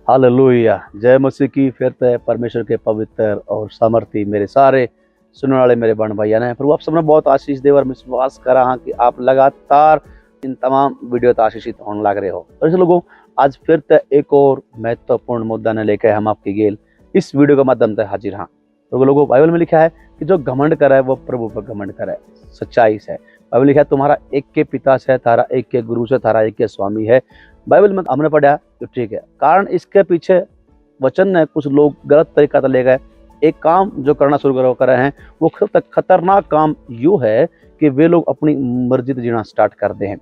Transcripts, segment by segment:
Hallelujah. जय मसीह की फिरत है परमेश्वर के पवित्र और सामर्थी मेरे सारे सुनने वाले मेरे बहन भाई ने प्रभु आप सबने बहुत आशीष दे और विश्वास करा हाँ कि आप लगातार इन तमाम वीडियो तो आशीषित होने लग रहे हो। तो ऐसे लोगों आज फिर से एक और महत्वपूर्ण मुद्दा ने लेकर हम आपकी गेल इस वीडियो के माध्यम से हाजिर हाँ। तो लोगों बाइबल में लिखा है कि जो घमंड करे है वो प्रभु पर घमंड करे, सच्चाई से। बाइबल लिखा है तुम्हारा एक के पिता से, थारा एक के गुरु से, थारा एक के स्वामी है। बाइबल में हमने पढ़ा तो ठीक है, कारण इसके पीछे वचन ने कुछ लोग गलत तरीका से ले गए। एक काम जो करना शुरू कर रहे हैं वो खतरनाक काम यूँ है कि वे लोग अपनी मर्जी से जीना स्टार्ट करते हैं।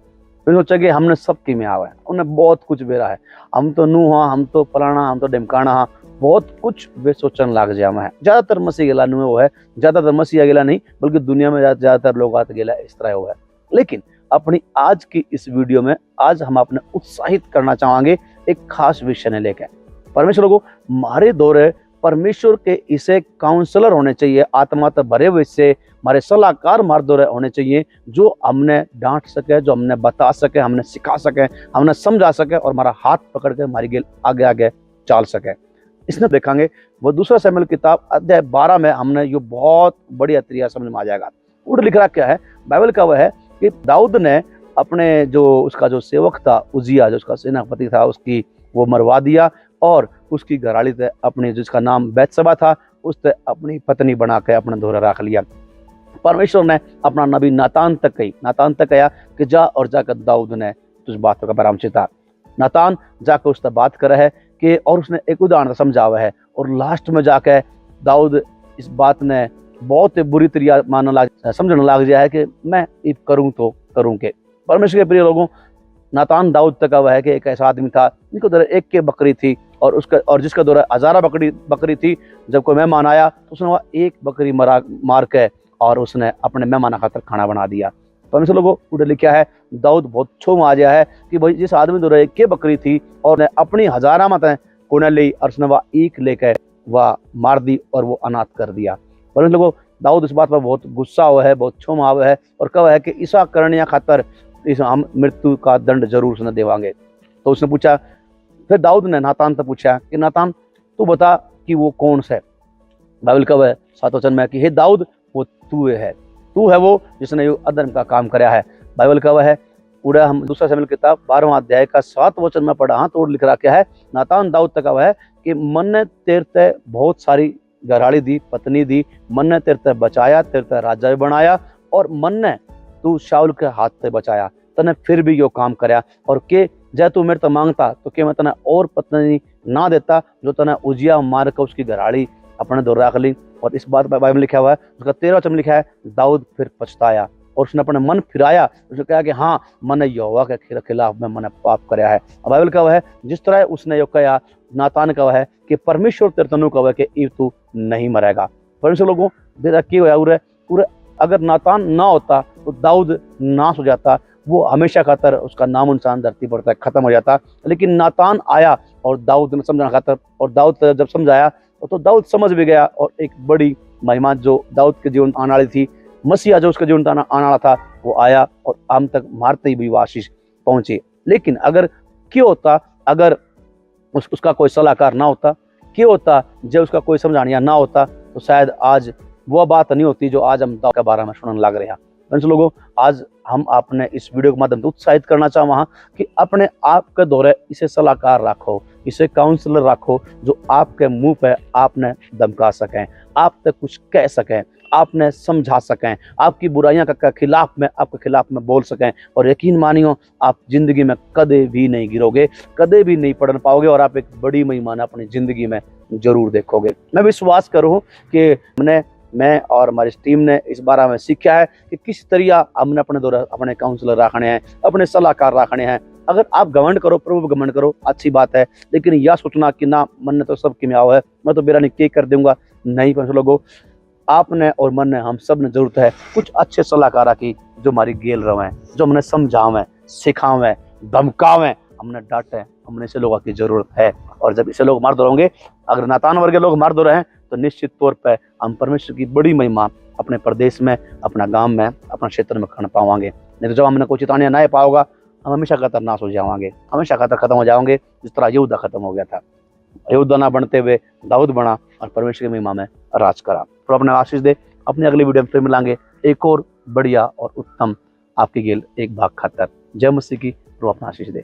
फिर सोचा कि हमने सब की में आवा है, उन्हें बहुत कुछ बेरा है, हम तो नू हाँ, हम तो फलाना, हम तो डिमकाना हाँ, बहुत कुछ वे सोचने लग जाए है। ज़्यादातर मसीह गिला नु वो है, ज़्यादातर मसीह गिला नहीं बल्कि दुनिया में ज़्यादातर लोग आते गिला इस तरह हुआ है। लेकिन अपनी आज की इस वीडियो में आज हम अपने उत्साहित करना चाहेंगे एक खास विषय ने लेकर। परमेश्वर लोगों हमारे दौरे परमेश्वर के इसे काउंसलर होने चाहिए, आत्मा तो भरे हुए से हमारे सलाहकार हमारे दौरे होने चाहिए, जो हमने डांट सके, जो हमने बता सके, हमने सिखा सके, हमने समझा सके और हमारा हाथ पकड़ के हमारी गेल आगे आगे चाल सके। इसने देखेंगे वो दूसरा शमूएल किताब अध्याय 12 में हमने ये बहुत बढ़िया तरीका समझ में आ जाएगा। उड़ लिख रहा क्या है बाइबल का, वह है कि दाऊद ने अपने जो उसका जो सेवक था उजिया, जो उसका सेनापति था, उसकी वो मरवा दिया और उसकी घराली से अपनी जिसका नाम बैतशबा था उससे अपनी पत्नी बना के अपने धोरा रख लिया। परमेश्वर ने अपना नबी नातान तक कहा कि जा और जाकर दाऊद ने तुझ बात का परामर्श था। नातान जाकर उससे बात करे है कि और उसने एक उदाहरण समझावा है और लास्ट में जाके दाऊद इस बात ने बहुत बुरी तरीका समझने लग गया है कि मैं इफ करूं तो करूं के। परमेश्वर के प्रिय लोगों, नातान दाऊद तक वह है कि एक ऐसा आदमी था जिनको दौरे एक के बकरी थी और जिसका दौरे हजारा बकरी थी। जब कोई मेहमान आया तो उसने वह एक बकरी मार के और उसने अपने मेहमान खातर खाना बना दिया। परमेश्वर लोगों उधर लिखा है दाऊद बहुत छो आ गया है कि भाई जिस आदमी दौरे एक के बकरी थी और ने अपनी हजारा मत कोने ली और उसने वह एक लेकर वह मार दी और वो अनाथ कर दिया। परमेश्वर लोगों दाऊद इस बात पर बहुत गुस्सा हुआ है, बहुत छो हुआ है और कहा है कि ईसा करने खातर इस हम मृत्यु का दंड जरूर उसने देवांगे। तो उसने पूछा, फिर दाऊद ने नातान से पूछा कि नातान तू बता कि वो कौन से। बाइबल का वह 7 वचन में कि हे दाऊद वो तू है वो जिसने ये अधर्म का काम कराया है। बाइबल का वह है पूरा हम दूसरा शमूएल किताब 12वां अध्याय का 7 वचन में पढ़ा हाँ, तो लिख रहा क्या है नातान दाऊद तक वह है कि मन ने तेरते बहुत सारी घराड़ी दी, पत्नी दी, मन ने तेरते बचाया, तेरते राजा भी बनाया और मन ने तू शाऊल के हाथ से बचाया, तने फिर भी यो काम कराया और के जय तू मेरे तो मांगता तो के मैं तना और पत्नी ना देता जो तना उजिया मार कर उसकी घराड़ी अपने दौर रख ली। और इस बात पर बाइबल में लिखा हुआ है उसका 13वां वचन लिखा है दाऊद फिर पछताया और उसने अपने मन फिराया, उसने कहा कि हाँ मैंने यहोवा के खिलाफ में मैंने पाप कराया है। बाइबल का वह है जिस तरह उसने यो कहा नातान का वह है कि परमेश्वर तेरे तनु का वह कि तू नहीं मरेगा। परमेश्वर लोगों की पूरे अगर नातान ना होता तो दाऊद नाश हो जाता, वो हमेशा खातर उसका नाम इंसान धरती पर खत्म हो जाता। लेकिन नातान आया और दाऊद ने समझाना खातर और दाऊद जब समझाया तो दाऊद समझ भी गया और एक बड़ी महिमा जो दाऊद के जीवन आने वाली थी, मसीहा जो उसके जीवन आने वाला था वो आया और आम तक मारते ही भी वो आशीष पहुंची। लेकिन अगर क्यों होता अगर उसका कोई सलाहकार ना होता, क्यों होता जब उसका कोई समझानिया ना होता तो शायद आज वो बात नहीं होती जो आज हम दाऊद के बारे में सुनने लग रहे हैं। लोगों आज हम आपने इस वीडियो के माध्यम से उत्साहित करना चाहूँ वहाँ कि अपने आप के दौरे इसे सलाहकार रखो, इसे काउंसलर रखो जो आपके मुंह पे आपने धमका सकें, आप तक कुछ कह सकें, आपने समझा सकें, आपकी बुराइयां के खिलाफ में आपके खिलाफ में बोल सकें। और यकीन मानियो आप जिंदगी में कदे भी नहीं गिरोगे, कदे भी नहीं पढ़ पाओगे और आप एक बड़ी महिमा अपनी जिंदगी में जरूर देखोगे। मैं विश्वास करूँ कि मैं और हमारी टीम ने इस बारे में सीखा है कि किस तरीका हमने अपने दौरे अपने काउंसलर रखने हैं, अपने सलाहकार रखने हैं। अगर आप घमंड करो, प्रभु घमंड करो, अच्छी बात है, लेकिन यह सोचना कि ना मन ने तो सब किमियाव है, मैं तो बेरा नहीं कर दूंगा, नहीं। पर लोगों आपने और मन ने हम सब ने जरूरत है कुछ अच्छे सलाहकार की जो हमारी गेल रहे, जो हमने समझावें, सिखावें, धमकावें, हमने डांटे, हमने ऐसे लोगों की जरूरत है। और जब इसे लोग मार दो होंगे, अगर नातान वर्ग के लोग मार दो रहे हैं तो निश्चित तौर पर हम परमेश्वर की बड़ी महिमा अपने प्रदेश में, अपना गांव में, अपना क्षेत्र में कर पावांगे। नहीं तो जब हमने कोई चेतावनी ना पाओगा हम हमेशा खतरनाक हो जाएंगे, हमेशा खत्म हो जाएंगे जिस तरह यहूदा खत्म हो गया था। अयोध्या ना बनते हुए दाऊद बना और परमेश्वर की महिमा में राज करा। तो अपने आशीष दे। अपनी अगली वीडियो में फिर मिलांगे एक और बढ़िया और उत्तम आपके गेल एक भाग खातर। जय मसीह की, प्रभु अपना आशीष दे।